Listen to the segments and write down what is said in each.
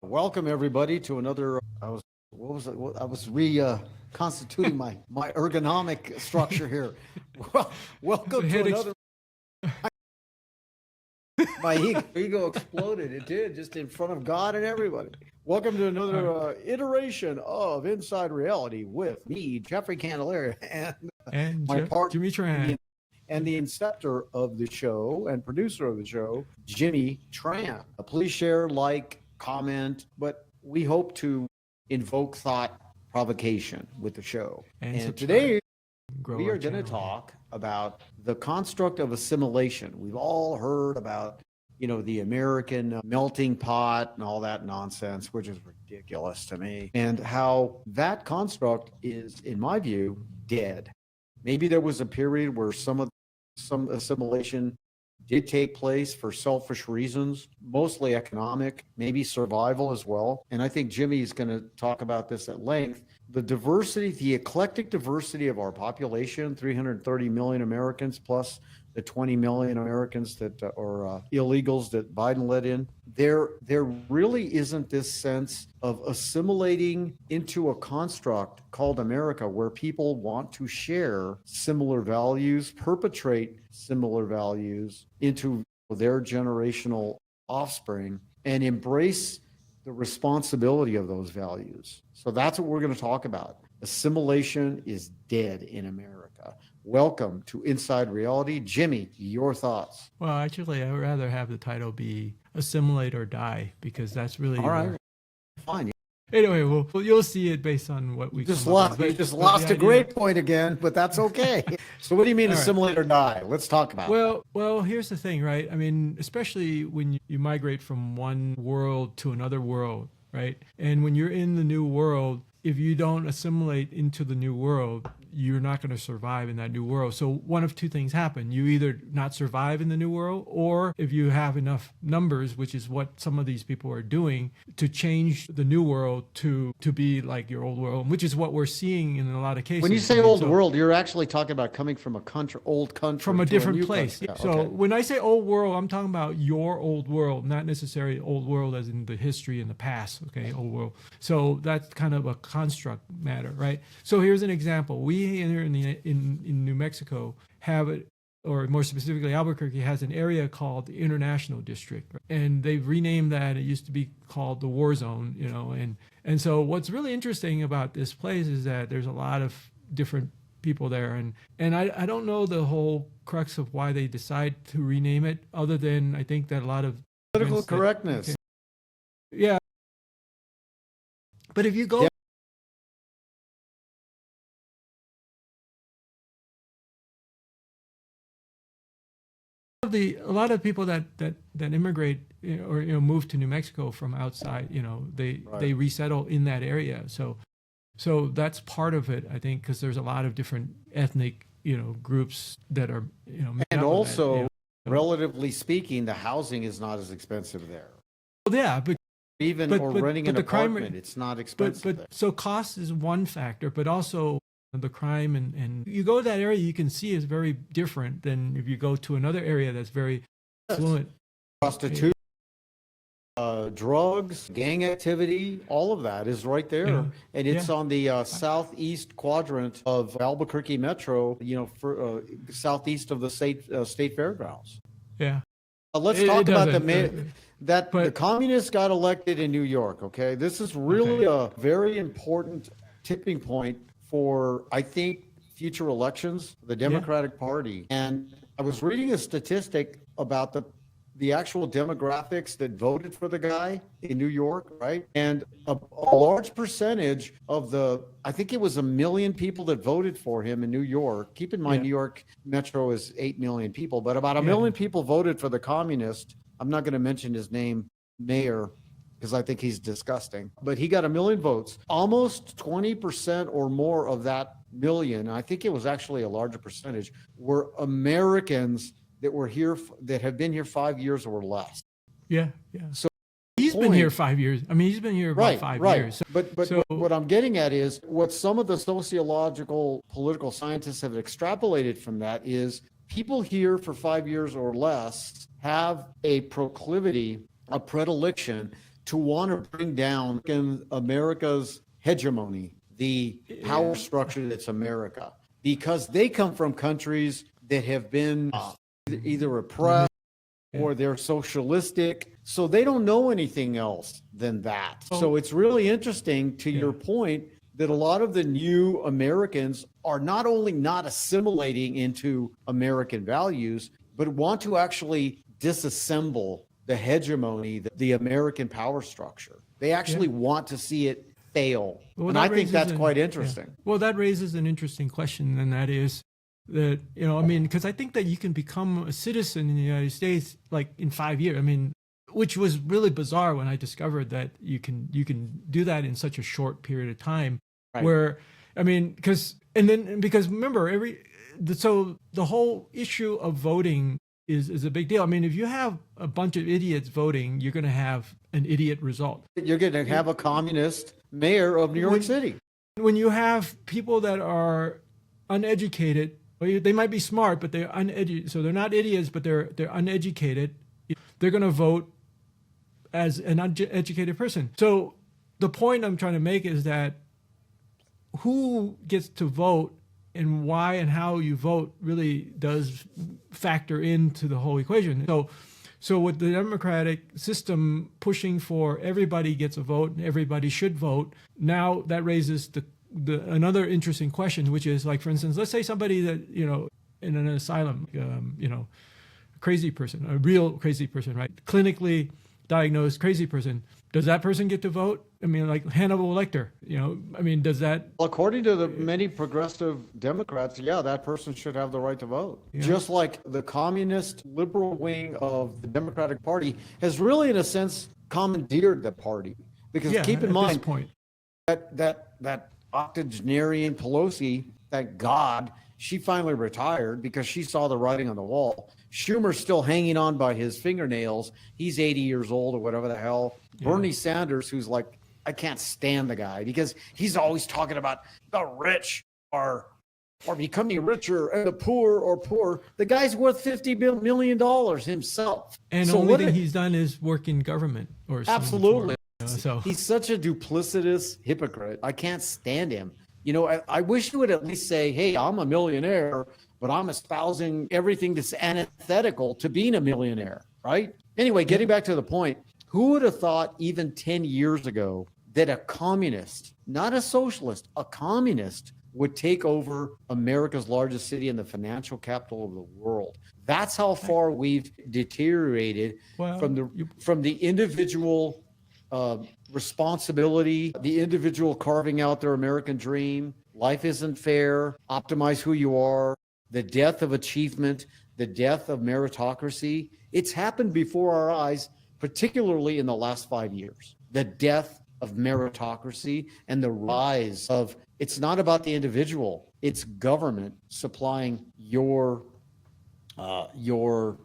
Welcome everybody to another. I was reconstituting my ergonomic structure here. Well, welcome to another. My ego exploded. It did, just in front of God and everybody. Welcome to another iteration of Inside Reality with me, Jeffrey Candelaria, and my partner, Jimmy Tran, and the inceptor of the show and producer of the show, Jimmy Tran. Please share, like, comment, but we hope to invoke thought provocation with the show. And today we are going to talk about the construct of assimilation. We've all heard about, the American melting pot and all that nonsense, which is ridiculous to me, and how that construct is, in my view, dead. Maybe there was a period where some assimilation did take place for selfish reasons, mostly economic, maybe survival as well. And I think Jimmy is going to talk about this at length. The diversity, the eclectic diversity of our population, 330 million Americans plus the 20 million Americans that are illegals that Biden let in. There really isn't this sense of assimilating into a construct called America where people want to share similar values, perpetrate similar values into their generational offspring, and embrace the responsibility of those values. So that's what we're going to talk about. Assimilation is dead in America. Welcome to Inside Reality. Jimmy, your thoughts? Well, actually, I would rather have the title be Assimilate or Die, because that's really... All right, fine. Anyway, well, you'll see it based on what we just lost. You just lost a great point again, but that's okay. So what do you mean assimilate or die? Let's talk about it. Well, here's the thing, right? I mean, especially when you migrate from one world to another world, right? And when you're in the new world, if you don't assimilate into the new world, you're not going to survive in that new world. So one of two things happen. You either not survive in the new world, or if you have enough numbers, which is what some of these people are doing, to change the new world to be like your old world, which is what we're seeing in a lot of cases. When you say old world, you're actually talking about coming from old country. From a different place. Yeah, so okay. When I say old world, I'm talking about your old world, not necessarily old world as in the history in the past, okay, old world. So that's kind of a construct matter, right? So here's an example. We here in New Mexico have it, or more specifically Albuquerque has an area called the International District, right? And they've renamed that. It used to be called the War Zone, and so what's really interesting about this place is that there's a lot of different people there, and I don't know the whole crux of why they decide to rename it, other than I think that a lot of political correctness. Yeah, but if you go a lot of people that immigrate or move to New Mexico from outside, they resettle in that area. So that's part of it, I think, because there's a lot of different ethnic groups that are and also relatively speaking, the housing is not as expensive there. Well, yeah, but renting an apartment, it's not expensive. But so cost is one factor, but also the crime and you go to that area, you can see is very different than if you go to another area that's very affluent. Prostitution, drugs, gang activity, all of that is right there, and it's on the southeast quadrant of Albuquerque Metro. For southeast of the state fairgrounds. Yeah. Let's talk about the communists got elected in New York. Okay, this is really a very important tipping point for, I think, future elections, the Democratic Party. And I was reading a statistic about the actual demographics that voted for the guy in New York, right? And a large percentage of I think it was 1 million people that voted for him in New York. Keep in mind, New York Metro is 8 million people, but about 1 million people voted for the communist. I'm not going to mention his name, mayor, because I think he's disgusting. But he got 1 million votes. Almost 20% or more of that million, I think it was actually a larger percentage, were Americans that were here, that have been here 5 years or less. Yeah. So he's been here 5 years. I mean, he's been here about 5 years. But what I'm getting at is what some of the sociological political scientists have extrapolated from that is people here for 5 years or less have a proclivity, a predilection to want to bring down America's hegemony, the power structure that's America, because they come from countries that have been either oppressed or they're socialistic. So they don't know anything else than that. So it's really interesting, to your point, that a lot of the new Americans are not only not assimilating into American values, but want to actually disassemble the hegemony, the American power structure. They actually want to see it fail. Well, and I think that's quite interesting. Well, that raises an interesting question, and that is that, you know, I mean, because I think that you can become a citizen in the United States like in 5 years. I mean, which was really bizarre when I discovered that you can do that in such a short period of time. Right. Where, I mean, because remember, so the whole issue of voting is a big deal. I mean, if you have a bunch of idiots voting, you're going to have an idiot result. You're going to have a communist mayor of New York City. When you have people that are uneducated, well, they might be smart, but they're uneducated. So they're not idiots, but they're uneducated. They're going to vote as an uneducated person. So the point I'm trying to make is that who gets to vote and why and how you vote really does factor into the whole equation. So with the democratic system pushing for everybody gets a vote and everybody should vote, now that raises another interesting question, which is, like, for instance, let's say somebody that, you know, in an asylum, you know, a crazy person, a real crazy person, right? Clinically diagnosed crazy person. Does that person get to vote? I mean, like Hannibal Lecter, you know, I mean, does that... Well, according to the many progressive Democrats, yeah, that person should have the right to vote. Yeah. Just like the communist liberal wing of the Democratic Party has really, in a sense, commandeered the party. Because keep in mind, that octogenarian Pelosi, thank God, she finally retired because she saw the writing on the wall. Schumer's still hanging on by his fingernails. He's 80 years old or whatever the hell. Yeah. Bernie Sanders, who's like, I can't stand the guy because he's always talking about the rich are becoming richer and the poor are poor. The guy's worth $50 million himself. And the only thing he's done is work in government. Absolutely. So he's such a duplicitous hypocrite. I can't stand him. You know, I wish he would at least say, hey, I'm a millionaire, but I'm espousing everything that's antithetical to being a millionaire, right? Anyway, getting back to the point, who would have thought even 10 years ago that a communist, not a socialist, a communist would take over America's largest city and the financial capital of the world? That's how far we've deteriorated from the individual responsibility, the individual carving out their American dream. Life isn't fair. Optimize who you are. The death of achievement, the death of meritocracy. It's happened before our eyes, particularly in the last 5 years. The death of meritocracy and the rise of, it's not about the individual, it's government supplying your new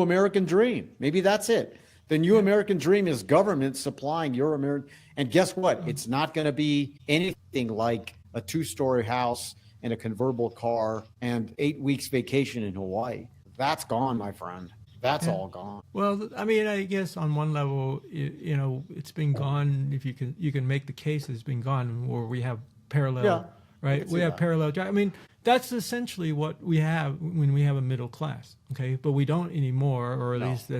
American dream. Maybe that's it. The new American dream is government supplying your American, and guess what? It's not going to be anything like a 2-story house and a convertible car and 8 weeks vacation in Hawaii. That's gone, my friend. That's all gone. Well, I mean, I guess on one level, you know, it's been gone. If you can make the case it's been gone, or we have parallel, right? We have parallel. I mean, that's essentially what we have when we have a middle class. Okay, but we don't anymore, or at least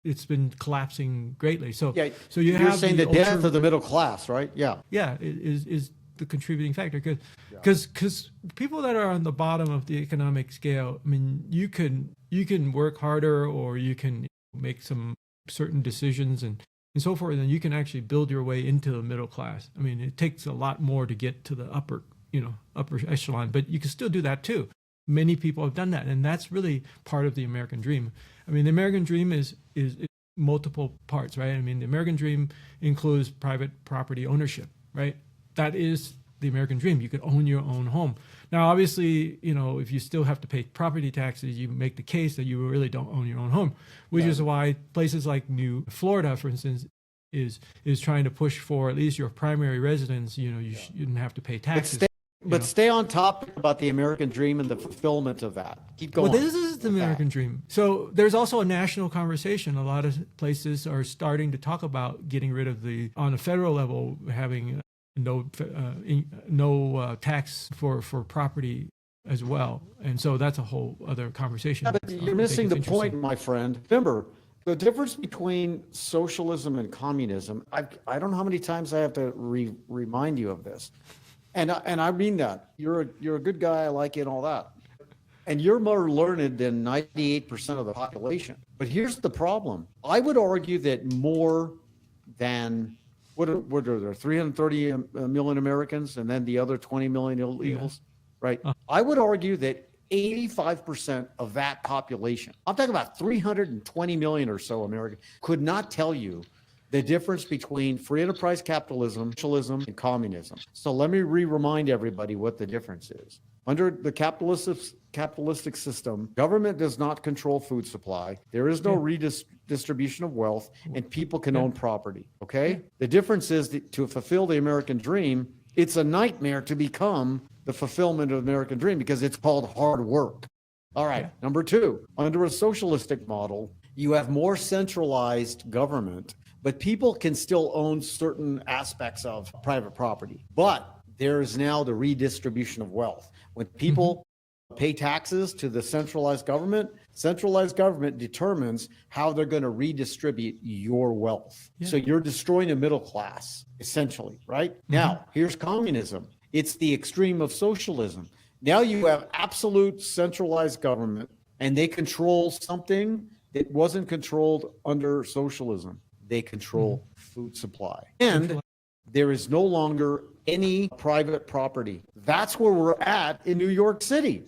it's been collapsing greatly. So you're saying the death of the middle class, right? Yeah. Yeah, it is the contributing factor, because people that are on the bottom of the economic scale, I mean, you can work harder, or you can make some certain decisions and so forth, and you can actually build your way into the middle class. I mean, it takes a lot more to get to the upper echelon, but you can still do that too. Many people have done that, and that's really part of the American dream. I mean, the American dream is multiple parts, right? I mean, the American dream includes private property ownership, right? That is the American dream. You could own your own home. Now, obviously, you know, if you still have to pay property taxes, you make the case that you really don't own your own home, which is why places like New Florida, for instance, is trying to push for at least your primary residence. You know, you shouldn't have to pay taxes. But stay on topic about the American dream and the fulfillment of that. Keep going. Well, this is the American dream. So there's also a national conversation. A lot of places are starting to talk about getting rid of on a federal level, having no tax for property as well. And so that's a whole other conversation. Yeah, but you're missing the point, my friend. Remember, the difference between socialism and communism, I don't know how many times I have to remind you of this. And I mean that. You're a good guy, I like you and all that. And you're more learned than 98% of the population. But here's the problem. I would argue that more than, what are there, 330 million Americans and then the other 20 million illegals, right? I would argue that 85% of that population, I'm talking about 320 million or so Americans, could not tell you the difference between free enterprise capitalism, socialism, and communism. So let me remind everybody what the difference is. Under the capitalistic system, government does not control food supply. There is no redistribution of wealth, and people can own property, okay? The difference is that to fulfill the American dream, it's a nightmare to become the fulfillment of the American dream because it's called hard work. All right, number two, under a socialistic model, you have more centralized government, but people can still own certain aspects of private property. But there is now the redistribution of wealth. When people pay taxes to the centralized government determines how they're going to redistribute your wealth. So you're destroying the middle class, essentially, right? Now, here's communism. It's the extreme of socialism. Now you have absolute centralized government, and they control something that wasn't controlled under socialism. They control food supply. And there is no longer any private property. That's where we're at in New York City.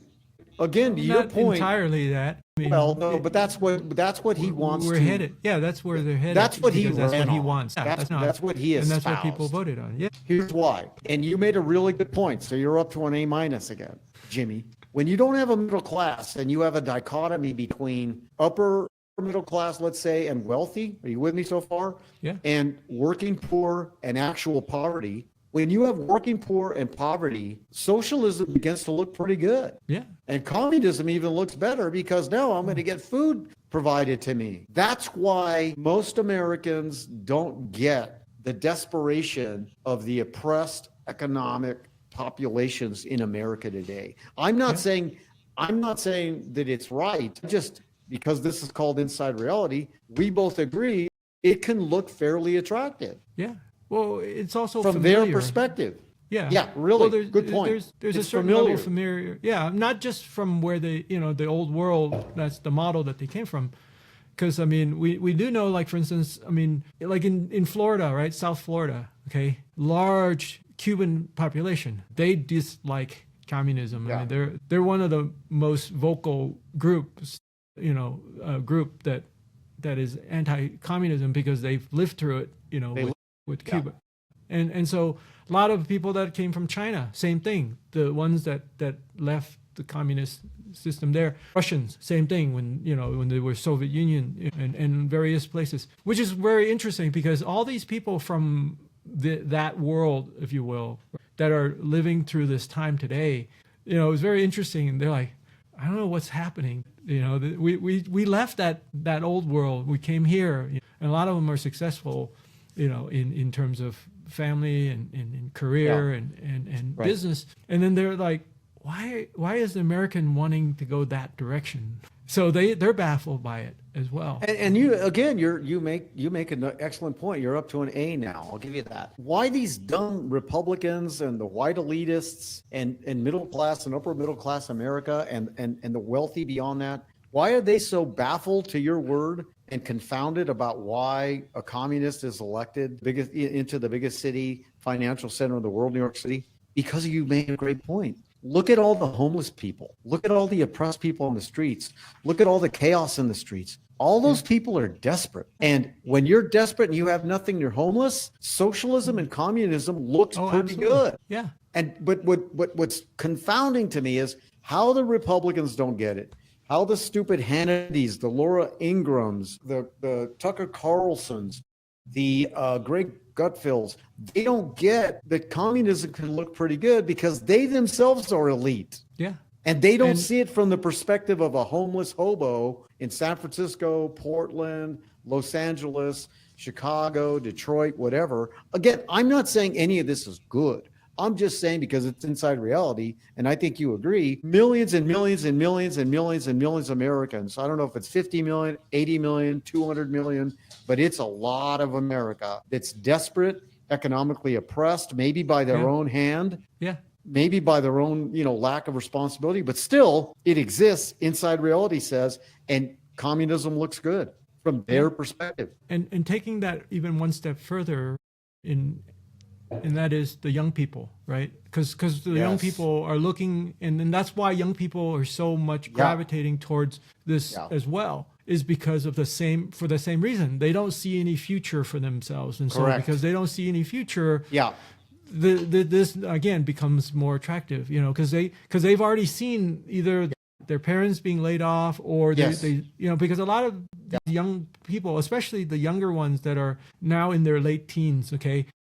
Again, to your point. Not entirely that. I mean, well, no, but that's what he wants. We're headed. Yeah, that's where they're headed. That's what he wants. Yeah, that's what he espoused. And that's what people voted on. Yeah. Here's why. And you made a really good point. So you're up to an A- again, Jimmy. When you don't have a middle class and you have a dichotomy between upper middle class, let's say, and wealthy, are you with me so far? Yeah. And working poor and actual poverty. When you have working poor and poverty, socialism begins to look pretty good. Yeah. And communism even looks better because now I'm going to get food provided to me. That's why most Americans don't get the desperation of the oppressed economic populations in America today. I'm not saying that it's right. Just because this is called Inside Reality, we both agree it can look fairly attractive. Yeah. Well, it's also from familiar. their perspective. Yeah. Yeah, really. Well, good point. There's a certain level of familiar. Yeah, not just from where the old world, that's the model that they came from. Because, I mean, we do know, like, for instance, I mean, like in Florida, right? South Florida, okay? Large Cuban population. They dislike communism. Yeah. I mean, they're one of the most vocal groups, group that is anti-communism because they've lived through it, with Cuba. And so a lot of people that came from China, same thing. The ones that left the communist system there, Russians, same thing when they were Soviet Union and various places, which is very interesting because all these people from that world, if you will, that are living through this time today, it was very interesting. And they're like, I don't know what's happening. We left that old world. We came here, and a lot of them are successful, in terms of family and career and right. business. And then they're like, why is the American wanting to go that direction? So they're baffled by it as well. And you make an excellent point. You're up to an A now. I'll give you that. Why these dumb Republicans and the white elitists and middle class and upper middle class America and the wealthy beyond that? Why are they so baffled, to your word, and confounded about why a communist is elected into the biggest city, financial center of the world, New York City? Because you made a great point. Look at all the homeless people. Look at all the oppressed people on the streets. Look at all the chaos in the streets. All those people are desperate. And when you're desperate and you have nothing, you're homeless, socialism and communism looks pretty absolutely. good. Yeah. But what's confounding to me is how the Republicans don't get it. How the stupid Hannitys, the Laura Ingrams, the Tucker Carlsons, the Greg Gutfelds, they don't get that communism can look pretty good because they themselves are elite. Yeah. And they don't And- see it from the perspective of a homeless hobo in San Francisco, Portland, Los Angeles, Chicago, Detroit, whatever. Again, I'm not saying any of this is good. I'm just saying because it's inside reality, and I think you agree, millions and millions and millions and millions and millions of Americans. I don't know if it's 50 million, 80 million, 200 million, but it's a lot of America that's desperate, economically oppressed, maybe by their own hand. Yeah. Maybe by their own, lack of responsibility, but still it exists inside reality says, and communism looks good from their perspective. And taking that even one step further and that is the young people, right? Because the young people are looking, and that's why young people are so much gravitating towards this as well, is because of the same reason. They don't see any future for themselves. And so because they don't see any future, this again becomes more attractive, because they've already seen either their parents being laid off or they because a lot of young people, especially the younger ones that are now in their late teens,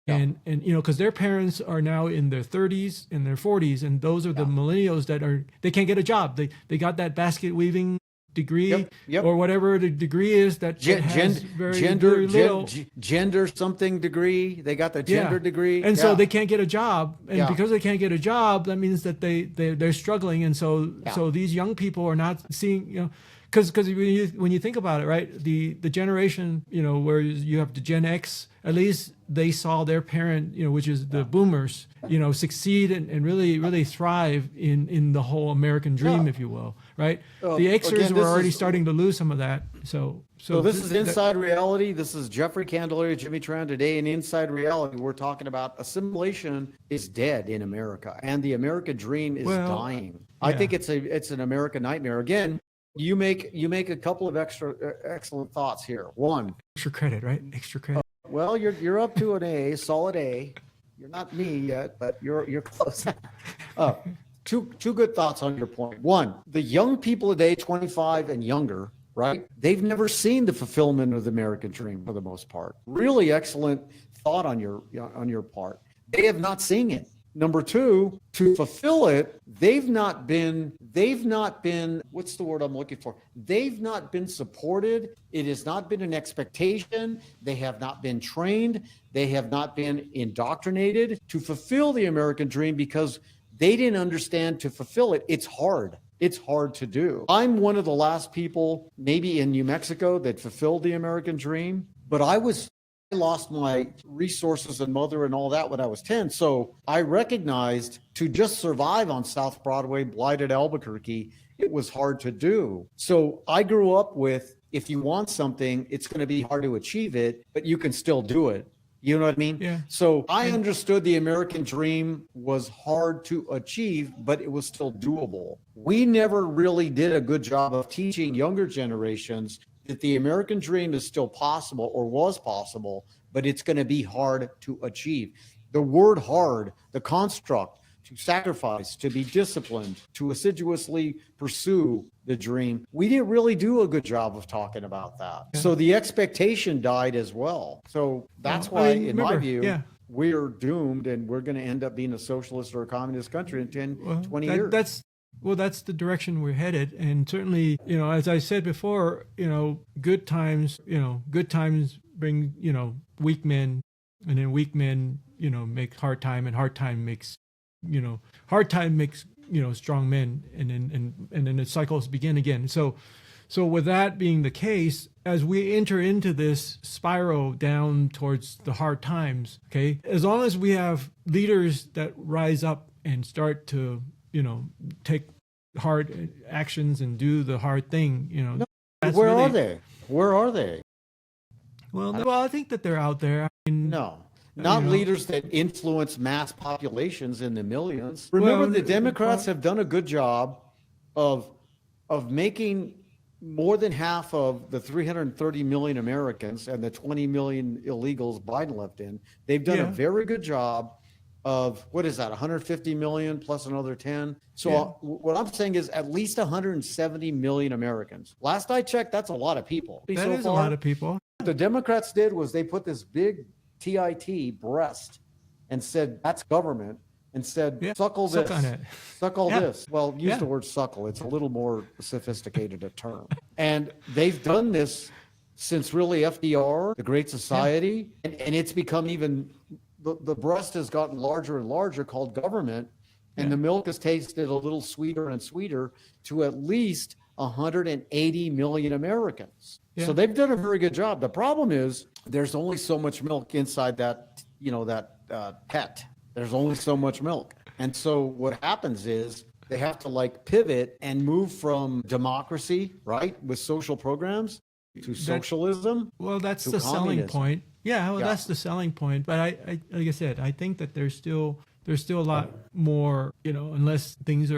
and because their parents are now in their 30s and their 40s, and those are the millennials they can't get a job. They got that basket weaving degree or whatever the degree is that has very little gender something degree. They got the gender degree, and so they can't get a job, and because they can't get a job, that means that they're struggling, and so these young people are not seeing because when you think about it, right, the generation where you have the Gen X, at least they saw their parent, which is the boomers, succeed and really thrive in the whole American dream, if you will, right? The Xers were already starting to lose some of that. So this is Inside Reality. This is Jeffrey Candelaria, Jimmy Tran. Today in Inside Reality, we're talking about assimilation is dead in America, and the American dream is dying. I think it's an American nightmare. Again, you make a couple of excellent thoughts here. One, extra credit, right? Extra credit. Well, you're up to an A, solid A. You're not me yet, but you're close. Two good thoughts on your point. One, the young people today, 25 and younger, right? They've never seen the fulfillment of the American dream for the most part. Really excellent thought on your part. They have not seen it. Number two, to fulfill it, they've not been, what's the word I'm looking for? They've not been supported. It has not been an expectation. They have not been trained. They have not been indoctrinated to fulfill the American dream because they didn't understand to fulfill it. It's hard. It's hard to do. I'm one of the last people, maybe in New Mexico, that fulfilled the American dream, but I lost my resources and mother and all that when I was 10. So I recognized to just survive on South Broadway, blighted Albuquerque, it was hard to do. So I grew up with, if you want something, it's going to be hard to achieve it, but you can still do it. You know what I mean? Yeah. So I understood the American dream was hard to achieve, but it was still doable. We never really did a good job of teaching younger generations that the American dream is still possible or was possible, but it's going to be hard to achieve. The word hard, the construct, to sacrifice, to be disciplined, to assiduously pursue the dream. We didn't really do a good job of talking about that. Yeah. So the expectation died as well. So that's why, in my view, we're doomed and we're going to end up being a socialist or a communist country in 10, 20 years. That's the direction we're headed. And certainly, as I said before, good times bring, weak men, and then weak men, make hard time, and hard time makes strong men, and then the cycles begin again. So with that being the case, as we enter into this spiral down towards the hard times, as long as we have leaders that rise up and start to, take hard actions and do the hard thing, Where are they? Where are they? Well, I think that they're out there. Not leaders that influence mass populations in the millions. Remember, the Democrats have done a good job of making more than half of the 330 million Americans and the 20 million illegals Biden left in. They've done a very good job of, what is that, 150 million plus another 10. So what I'm saying is at least 170 million Americans. Last I checked, that's a lot of people. That is a lot of people. The Democrats did was they put this big TIT breast and said that's government and said suckle this, suck on it. suckle this. Well, use the word suckle. It's a little more sophisticated a term. And they've done this since really FDR, the Great Society, and it's become even the breast has gotten larger and larger called government, and the milk has tasted a little sweeter and sweeter to at least 180 million Americans. So they've done a very good job. The problem is there's only so much milk inside that, pet. There's only so much milk. And so what happens is they have to like pivot and move from democracy, right, with social programs to socialism. Well, that's to the selling communism. point. Yeah, that's the selling point. But I like I said, I think that there's still a lot more, unless things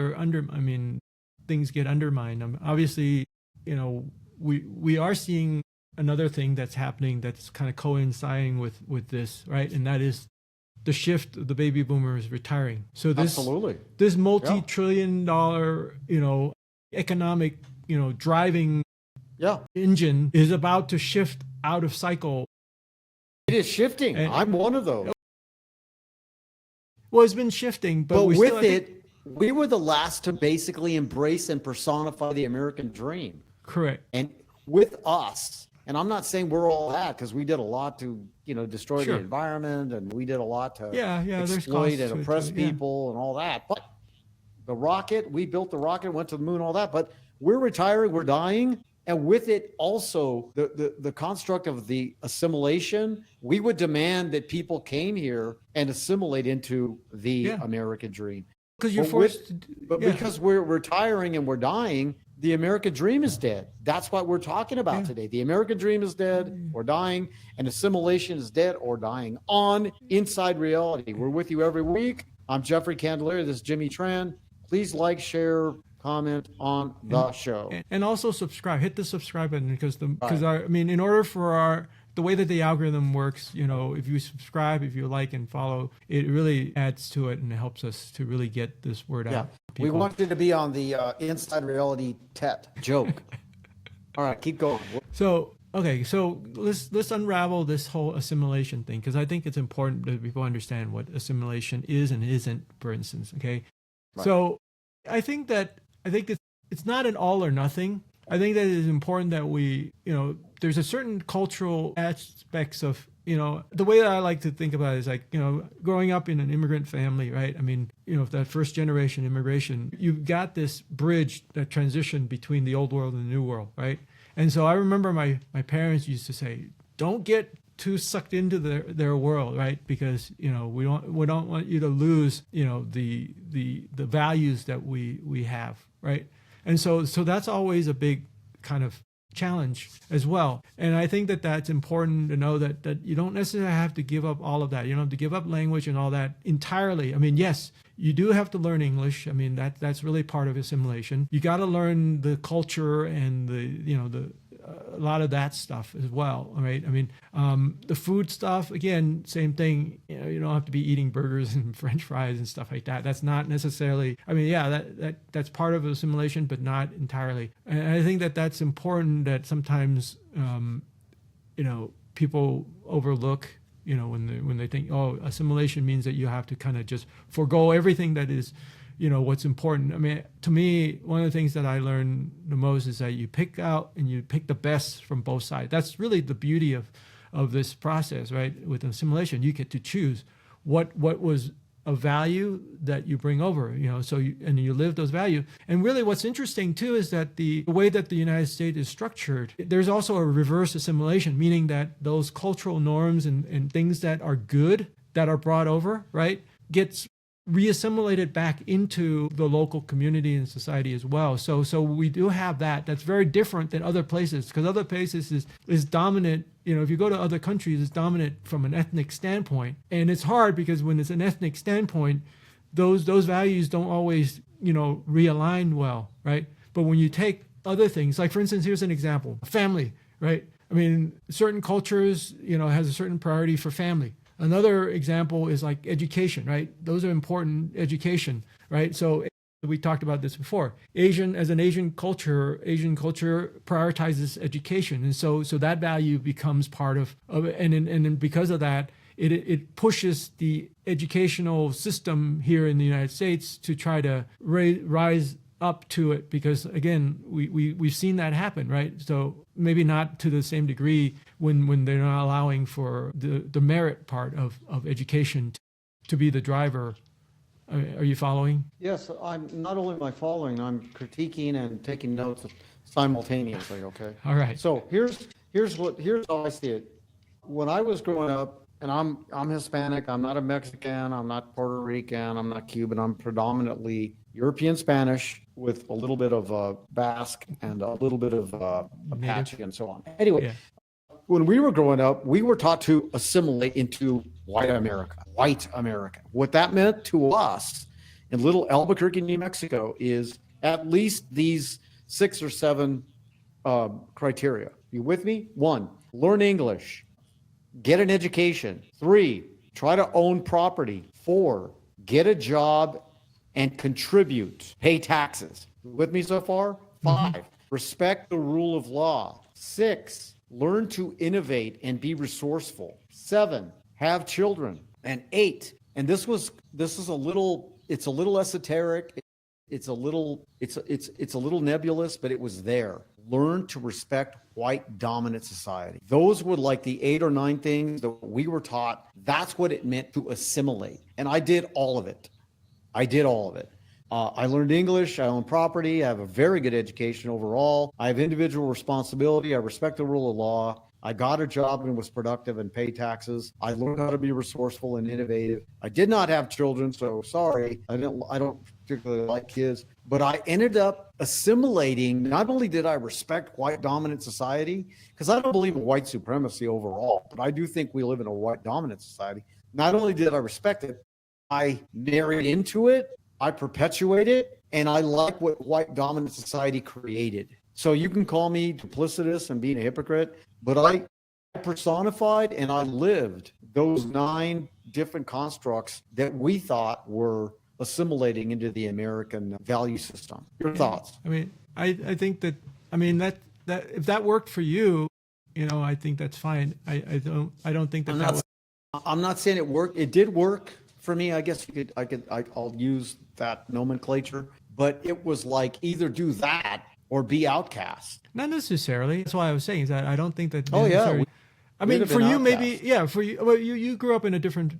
things get undermined. Obviously, we are seeing another thing that's happening that's kind of coinciding with this, right? And that is the shift of the baby boomers retiring. So this multi-trillion-dollar, economic, driving engine is about to shift out of cycle. It is shifting. And I'm one of those. Well, it's been shifting, but we were the last to basically embrace and personify the American dream. Correct. And with us, and I'm not saying we're all that, because we did a lot to, destroy the environment, and we did a lot to exploit and oppress people and all that. But the rocket, we built the rocket, went to the moon, all that. But we're retiring, we're dying. And with it also the construct of the assimilation, we would demand that people came here and assimilate into the American dream. Because you're forced because we're retiring and we're dying, the American dream is dead. That's what we're talking about today. The American dream is dead or dying, and assimilation is dead or dying on Inside Reality. We're with you every week. I'm Jeffrey Candelaria. This is Jimmy Tran. Please like, share, comment on the show. And also subscribe. Hit the subscribe button because in order for the way that the algorithm works, if you subscribe, if you like and follow, it really adds to it and it helps us to really get this word out. We want you to be on the Inside Reality TET joke. All right, keep going. So let's unravel this whole assimilation thing, because I think it's important that people understand what assimilation is and isn't, for instance. Okay. Right. So I think it's not an all or nothing. I think that it is important that we, there's a certain cultural aspects of, the way that I like to think about it is like, growing up in an immigrant family, right? I mean, that first generation immigration, you've got this bridge, that transition between the old world and the new world, right? And so I remember my parents used to say, don't get too sucked into their world, right? Because we don't want you to lose the values that we have, right? And so that's always a big kind of challenge as well. And I think that that's important to know that you don't necessarily have to give up all of that. You don't have to give up language and all that entirely. I mean, yes, you do have to learn English. I mean, that's really part of assimilation. You got to learn the culture and the a lot of that stuff as well, right? I mean, the food stuff, again, same thing. You don't have to be eating burgers and French fries and stuff like that. That's not necessarily. I mean, that's part of assimilation, but not entirely. And I think that that's important. That sometimes, people overlook. When they think, oh, assimilation means that you have to kind of just forego everything that is. What's important. I mean, to me, one of the things that I learned the most is that you pick out and you pick the best from both sides. That's really the beauty of this process, right? With assimilation, you get to choose what was a value that you bring over, and you live those values. And really what's interesting too is that the way that the United States is structured, there's also a reverse assimilation, meaning that those cultural norms and things that are good that are brought over, right, gets reassimilated back into the local community and society as well. So we do have that. That's very different than other places, because other places is dominant. If you go to other countries, it's dominant from an ethnic standpoint. And it's hard because when it's an ethnic standpoint, those values don't always, realign well, right? But when you take other things, like for instance, here's an example, family, right? I mean, certain cultures, has a certain priority for family. Another example is like education, right? Those are important, education, right? So we talked about this before. Asian culture prioritizes education, and so that value becomes part of it, and because of that, it pushes the educational system here in the United States to try to rise up to it, because again, we've seen that happen, right? So maybe not to the same degree when they're not allowing for the merit part of education to be the driver. Are you following? Yes, I'm not only am I following, I'm critiquing and taking notes simultaneously. Okay. All right. So here's how I see it. When I was growing up, and I'm Hispanic, I'm not a Mexican, I'm not Puerto Rican, I'm not Cuban, I'm predominantly European Spanish with a little bit of Basque and a little bit of Apache and so on. Anyway, Yeah. when we were growing up, we were taught to assimilate into white America. What that meant to us in little Albuquerque, New Mexico, is at least these 6 or 7 criteria. You with me? 1, learn English. Get an education. 3, try to own property. 4, get a job and contribute. Pay taxes. With me so far? 5, respect the rule of law. 6, learn to innovate and be resourceful. 7, have children. And 8, and this is a little esoteric. It's a little nebulous, but it was there. Learn to respect white dominant society. Those were like the 8 or 9 things that we were taught. That's what it meant to assimilate. And I did all of it. I learned English, I own property, I have a very good education overall. I have individual responsibility, I respect the rule of law. I got a job and was productive and paid taxes. I learned how to be resourceful and innovative. I did not have children, so sorry. I don't particularly like kids, but I ended up assimilating. Not only did I respect white dominant society, because I don't believe in white supremacy overall, but I do think we live in a white dominant society. Not only did I respect it, I married into it, I perpetuate it, and I like what white dominant society created. So you can call me duplicitous and being a hypocrite, but I personified and I lived those 9 different constructs that we thought were assimilating into the American value system. Your thoughts? I mean, I think that if that worked for you, I think that's fine. I don't think that I'm not saying it worked. It did work for me. I guess I'll use that nomenclature, but it was like either do that or be outcast. Not necessarily. That's why I was saying is that I don't think that. Oh yeah. I mean, for you, maybe, yeah. For you, well, you grew up in a different,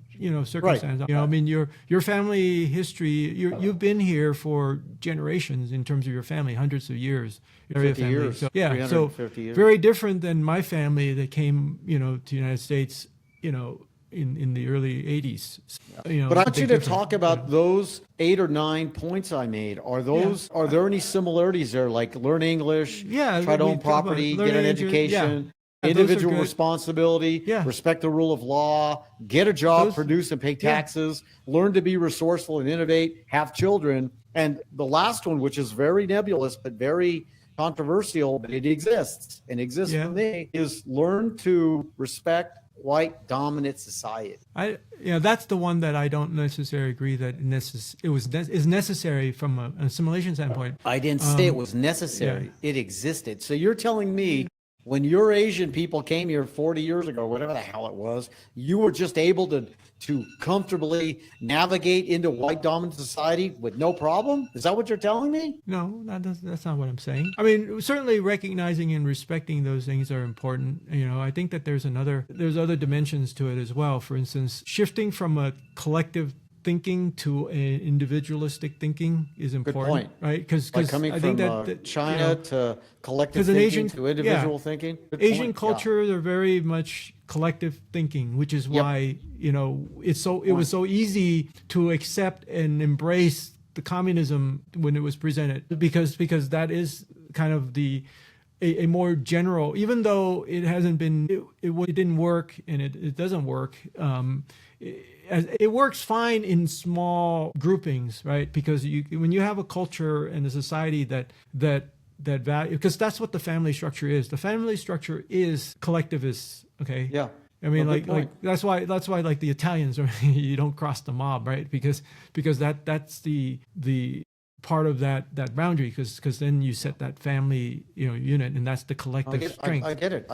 circumstance. Right. I mean, your family history. You've been here for generations in terms of your family, hundreds of years. 50 years. So, yeah. So years. very different than my family that came, to the United States, in the early 80s. But I want you to talk about those 8 or 9 points I made. Are there any similarities there, like learn English, try to own property, get an education, individual responsibility, respect the rule of law, get a job, produce and pay taxes, learn to be resourceful and innovate, have children. And the last one, which is very nebulous but very controversial, but it exists for me, is learn to respect white dominant society. That's the one that I don't necessarily agree that is necessary from an assimilation standpoint. I didn't say it was necessary. It existed. So you're telling me when your Asian people came here 40 years ago, whatever the hell it was, you were just able to comfortably navigate into white dominant society with no problem? Is that what you're telling me? No, that's not what I'm saying. I mean, certainly recognizing and respecting those things are important. I think that there's other dimensions to it as well. For instance, shifting from a collective thinking to an individualistic thinking is important. Good point. Right? Because coming I from think China to collective thinking to individual thinking. Good Asian point. culture, they're very much collective thinking, which is why it was so easy to accept and embrace the communism when it was presented, because that is kind of a more general, even though it hasn't been it didn't work and it doesn't work. It works fine in small groupings, right? Because when you have a culture and a society that value, because that's what the family structure is. The family structure is collectivist. Okay. Yeah. I mean, like that's why like the Italians, you don't cross the mob, right? Because that's the part of that boundary, because then you set that family unit, and that's the collective strength. I get it.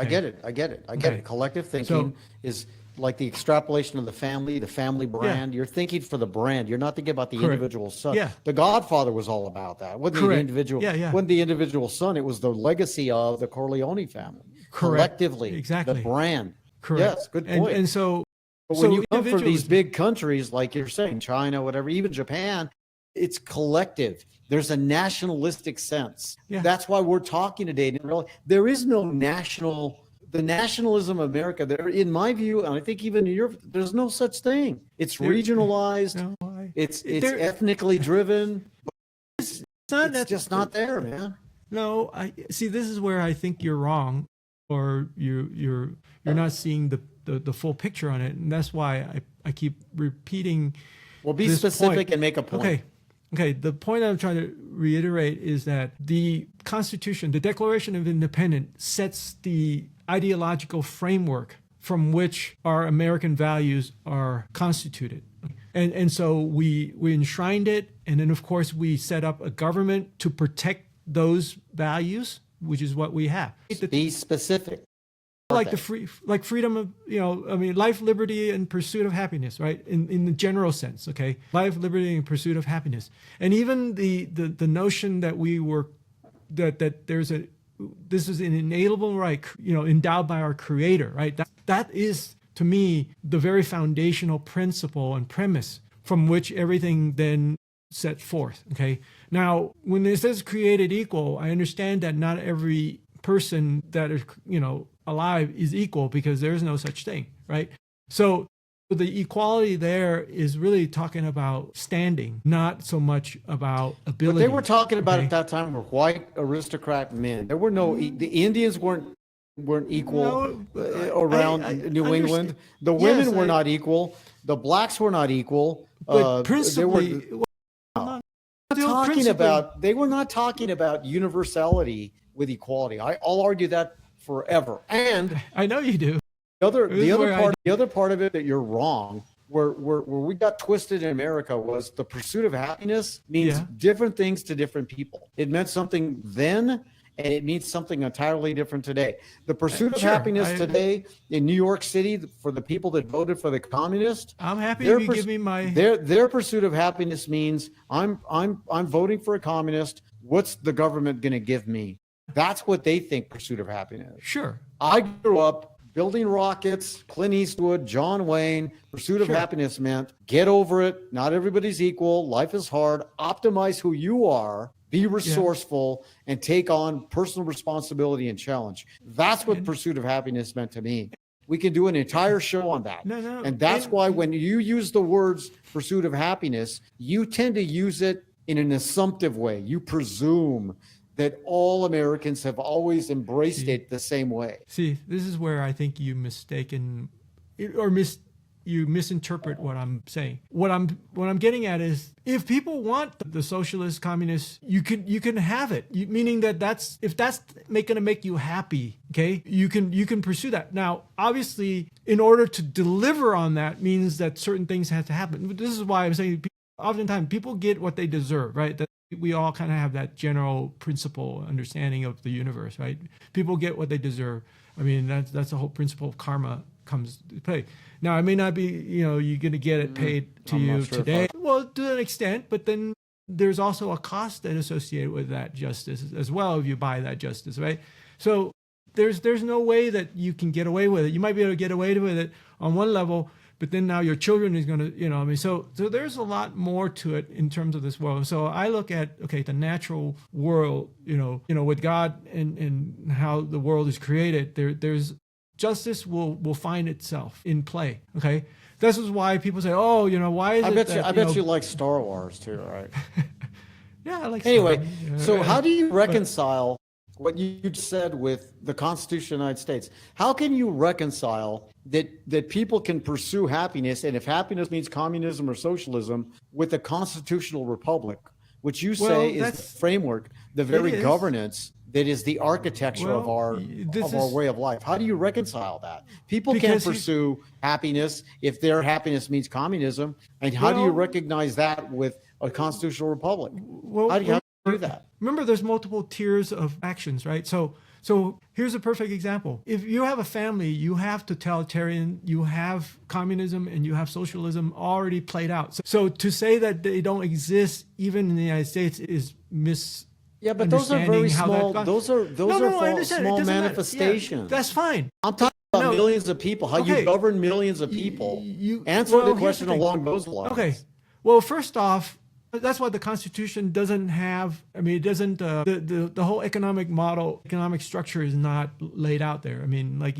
Okay. Collective thinking is like the extrapolation of the family brand. You're thinking for the brand. You're not thinking about the individual son. Yeah. The Godfather was all about that. Wasn't the individual? Wasn't the individual son? It was the legacy of the Corleone family. Collectively, exactly. The brand. Correct. Yes, good point. And so, but when you come from these big countries, like you're saying, China, whatever, even Japan, it's collective. There's a nationalistic sense. Yeah. That's why we're talking today. There is no the nationalism of America, there, in my view, and I think even in Europe, there's no such thing. It's regionalized. It's ethnically driven. It's just not there, man. No, I see. This is where I think you're wrong, or you're not seeing the full picture on it, and that's why I keep repeating. Well, be specific and make a point. Okay. The point I'm trying to reiterate is that the Constitution, the Declaration of Independence, sets the ideological framework from which our American values are constituted. And so we enshrined it, and then of course we set up a government to protect those values, which is what we have. Be specific. Like freedom of, life, liberty, and pursuit of happiness, right? In the general sense, okay? Life, liberty, and pursuit of happiness. And even the notion that this is an inalienable right, endowed by our Creator, right? That is, to me, the very foundational principle and premise from which everything then set forth, okay? Now, when it says created equal, I understand that not every person that is, alive is equal, because there's no such thing, right? So the equality there is really talking about standing, not so much about ability. What they were talking about at that time were white aristocrat men. There were no, the Indians weren't equal around New England. The women were not equal. The blacks were not equal. But principally, they were not talking about universality with equality. I'll argue that forever. And I know you do. The other part of it that you're wrong, where we got twisted in America, was the pursuit of happiness means different things to different people. It meant something then, and it means something entirely different today. The pursuit of happiness today in New York City, for the people that voted for the communists, I'm happy if you give me my their pursuit of happiness means I'm voting for a communist. What's the government going to give me? That's what they think pursuit of happiness. Sure. I grew up building rockets, Clint Eastwood, John Wayne. Pursuit of happiness meant get over it. Not everybody's equal. Life is hard. Optimize who you are. Be resourceful and take on personal responsibility and challenge. That's what pursuit of happiness meant to me. We can do an entire show on that. No. And that's why when you use the words pursuit of happiness, you tend to use it in an assumptive way. You presume that all Americans have always embraced it the same way. See, this is where I think you misinterpret what I'm saying. What I'm getting at is, if people want the socialist, communist, you can have it. Meaning that if that's going to make you happy, okay, you can pursue that. Now, obviously, in order to deliver on that means that certain things have to happen. This is why I'm saying, oftentimes people get what they deserve, right? That we all kind of have that general principle understanding of the universe, right? People get what they deserve. I mean, that's the whole principle of karma comes to play. Now, it may not be, you're going to get it paid to you today. Well, to an extent, but then there's also a cost that associated with that justice as well if you buy that justice, right? So there's no way that you can get away with it. You might be able to get away with it on one level, but then now your children is going to, so there's a lot more to it in terms of this world. So I look at, the natural world, with God and how the world is created, there's justice will find itself in play. Okay. This is why people say, why is I bet you like Star Wars too, right? Yeah, I like Anyway, Star Wars. So how do you reconcile what you just said with the Constitution of the United States? How can you reconcile that people can pursue happiness, and if happiness means communism or socialism, with a constitutional republic, which you say is the framework, the very governance that is the architecture of our way of life? How do you reconcile that? People can't pursue happiness if their happiness means communism. And how do you recognize that with a constitutional republic. Well, How do you do that? Remember, there's multiple tiers of actions, right? So here's a perfect example. If you have a family, you have totalitarian, you have communism, and you have socialism already played out. So to say that they don't exist even in the United States is Yeah, but those are very small. Those are I small manifestations. Yeah, that's fine. I'm talking about millions of people. How you govern millions of people. Answer the question along those lines. Okay. Well, first off, that's why the Constitution doesn't have. I mean, it doesn't. The whole economic model, economic structure is not laid out there. I mean, like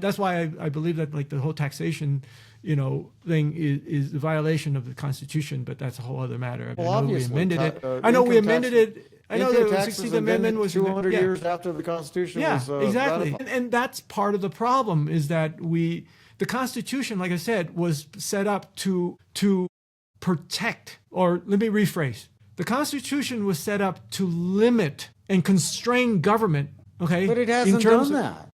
that's why I believe that like the whole taxation, thing is a violation of the Constitution. But that's a whole other matter. Well, I know obviously, we amended it. I know we amended it. I know the 16th Amendment was 200 years after the Constitution was exactly. ratified. And that's part of the problem is that the Constitution, like I said, was set up to protect, or let me rephrase. The Constitution was set up to limit and constrain government, okay? But it hasn't done that.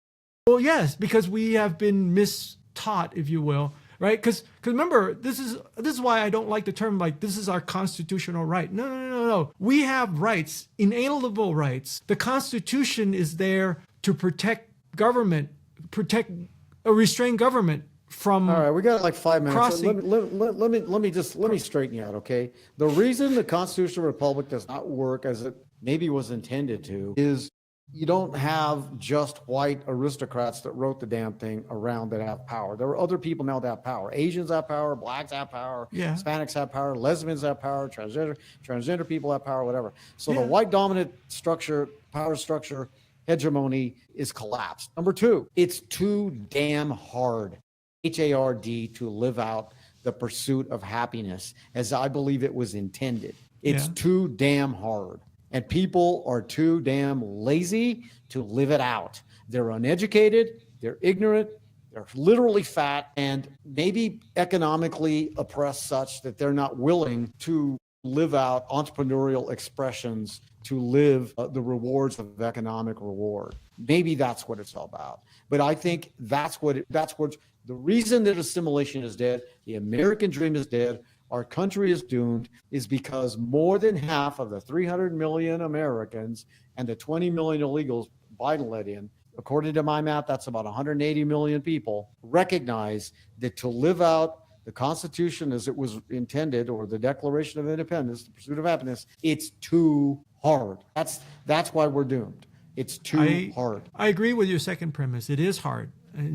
Well, yes, because we have been mistaught, if you will, right? Because remember, this is why I don't like the term like this is our constitutional right. No. We have rights, inalienable rights. The Constitution is there to protect government, restrain government from. All right, we got like 5 minutes. Crossing. Let me straighten you out, okay? The reason the constitutional republic does not work as it maybe was intended to is you don't have just white aristocrats that wrote the damn thing around that have power. There are other people now that have power. Asians have power, blacks have power, Hispanics have power, lesbians have power, transgender people have power, whatever. So the white dominant structure, power structure, hegemony is collapsed. Number two, it's too damn hard, HARD, to live out the pursuit of happiness as I believe it was intended. It's too damn hard. And people are too damn lazy to live it out. They're uneducated, they're ignorant, they're literally fat, and maybe economically oppressed such that they're not willing to live out entrepreneurial expressions to live the rewards of economic reward. Maybe that's what it's all about. But I think that's what the reason that assimilation is dead, the American dream is dead, our country is doomed, is because more than half of the 300 million Americans and the 20 million illegals Biden let in, according to my math, that's about 180 million people, recognize that to live out the Constitution as it was intended, or the Declaration of Independence, the pursuit of happiness, it's too hard. That's why we're doomed. It's too hard. I agree with your second premise. It is hard.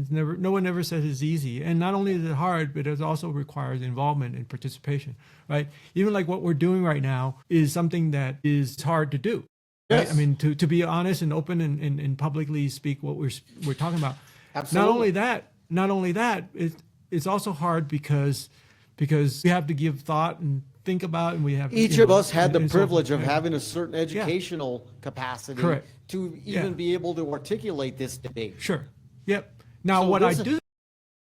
No one ever says it's easy. And not only is it hard, but it also requires involvement and participation, right? Even like what we're doing right now is something that is hard to do. Right? Yes. I mean, to be honest and open and publicly speak what we're talking about. Absolutely. Not only that, it's also hard because we have to give thought and think about, and we have each of us had the privilege of having a certain educational capacity to even be able to articulate this debate. Sure. Yep. Now, what I do.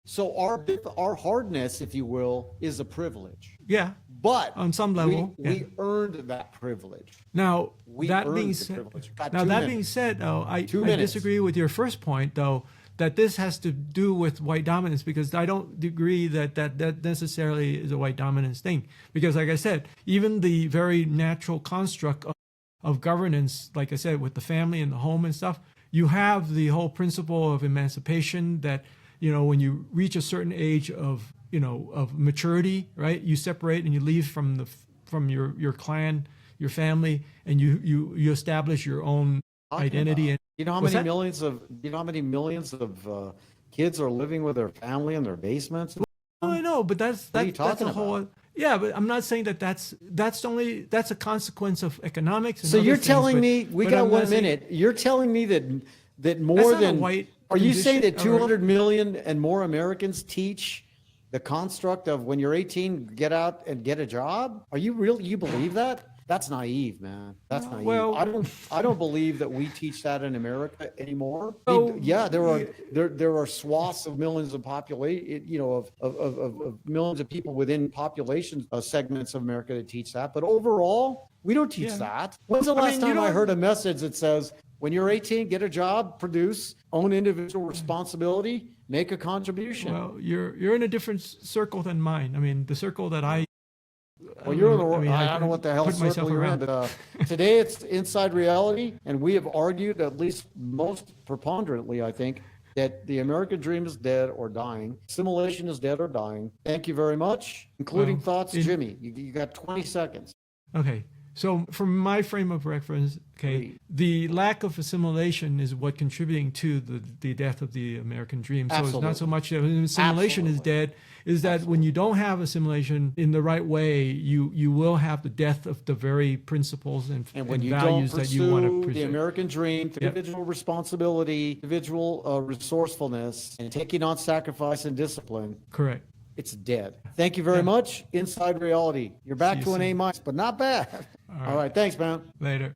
So our hardness, if you will, is a privilege. Yeah. But on some level, we earned that privilege. Now, that being said, though, I disagree with your first point, though, that this has to do with white dominance, because I don't agree that necessarily is a white dominance thing. Because, like I said, even the very natural construct of governance, like I said, with the family and the home and stuff, you have the whole principle of emancipation that, when you reach a certain age of maturity, right, you separate and you leave from your clan, your family, and you establish your own identity. And you know how many millions of kids are living with their family in their basements? Oh, I know, but that's a whole. Yeah, but I'm not saying that's a consequence of economics. And so you're telling me we got 1 minute. You're telling me that more than white. Are you saying that 200 million and more Americans teach the construct of when you're 18, get out and get a job? Are you really? You believe that? That's naive, man. That's naive. Well, I don't believe that we teach that in America anymore. There are swaths of millions of population, of millions of people within population segments of America that teach that. But overall, we don't teach that. When's the last time I heard a message that says, when you're 18, get a job, produce, own individual responsibility, make a contribution? Well, you're in a different circle than mine. I mean, the circle that I Well, you're in the world. mean, I don't know what the hell put myself circle you're in, around. but today it's Inside Reality, and we have argued, at least most preponderantly, I think, that the American dream is dead or dying. Assimilation is dead or dying. Thank you very much. Concluding Well, thoughts, Jimmy. You got 20 seconds. Okay. So from my frame of reference, okay, the lack of assimilation is what contributing to the death of the American dream. So it's not so much that assimilation is dead, is that when you don't have assimilation in the right way, you will have the death of the very principles and when you values don't that you want to pursue the preserve. American dream, individual responsibility, individual resourcefulness, and taking on sacrifice and discipline, Correct. it's dead. Thank you very much. Inside Reality. You're back See to you an soon. A-, but not bad. All right. Thanks, man. Later.